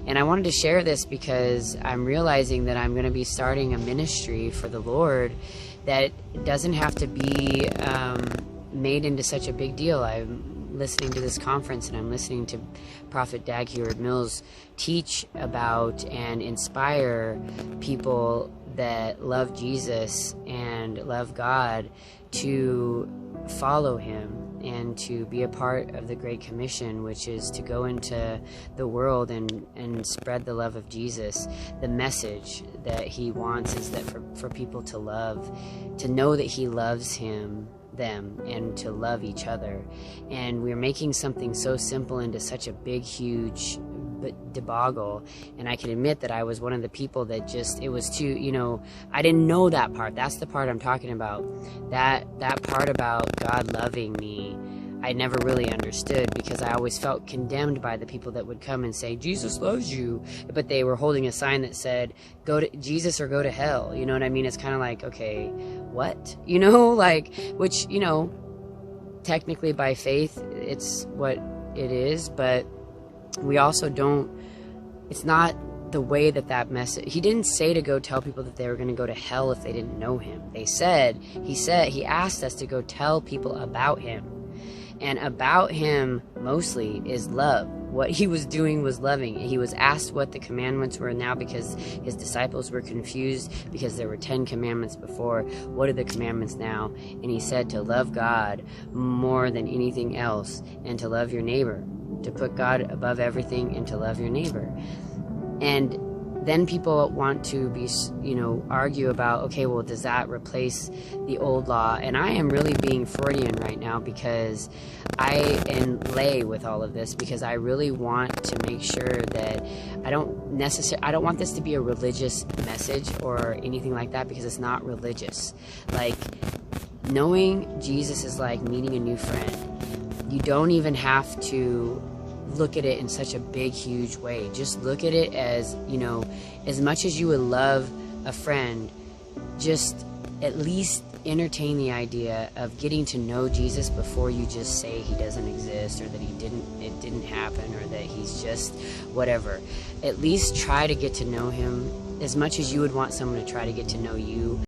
And I wanted to share this because I'm realizing that I'm going to be starting a ministry for the Lord that doesn't have to be made into such a big deal. I'm listening to this conference and I'm listening to Prophet Dag Heward-Mills teach about and inspire people that love Jesus and love God to follow him and to be a part of the Great Commission, which is to go into the world and spread the love of Jesus. The message that he wants is that for people to love, to know that he loves them, and to love each other. And we're making something so simple into such a big, huge debacle. And I can admit that I was one of the people that just, it was too, I didn't know that part. That's the part I'm talking about. That part about God loving me, I never really understood, because I always felt condemned by the people that would come and say, Jesus loves you, but they were holding a sign that said, go to Jesus or go to hell. You know what I mean? It's kind of like, okay, what? Which, technically by faith, it's what it is, but we also don't, it's not the way that message, he didn't say to go tell people that they were going to go to hell if they didn't know him. He asked us to go tell people about him. And about him mostly is love. What he was doing was loving. He was asked what the commandments were now, because his disciples were confused, because there were 10 commandments before. What are the commandments now? And he said to love God more than anything else, and to love your neighbor, to put God above everything, and to love your neighbor. And then people want to be, argue about, okay, well, does that replace the old law? And I am really being Freudian right now, because I am lay with all of this, because I really want to make sure that I don't want this to be a religious message or anything like that, because it's not religious. Like, knowing Jesus is like meeting a new friend. You don't even have to look at it in such a big, huge way. Just look at it as, as much as you would love a friend, just at least entertain the idea of getting to know Jesus before you just say he doesn't exist, or that it didn't happen, or that he's just whatever. At least try to get to know him as much as you would want someone to try to get to know you.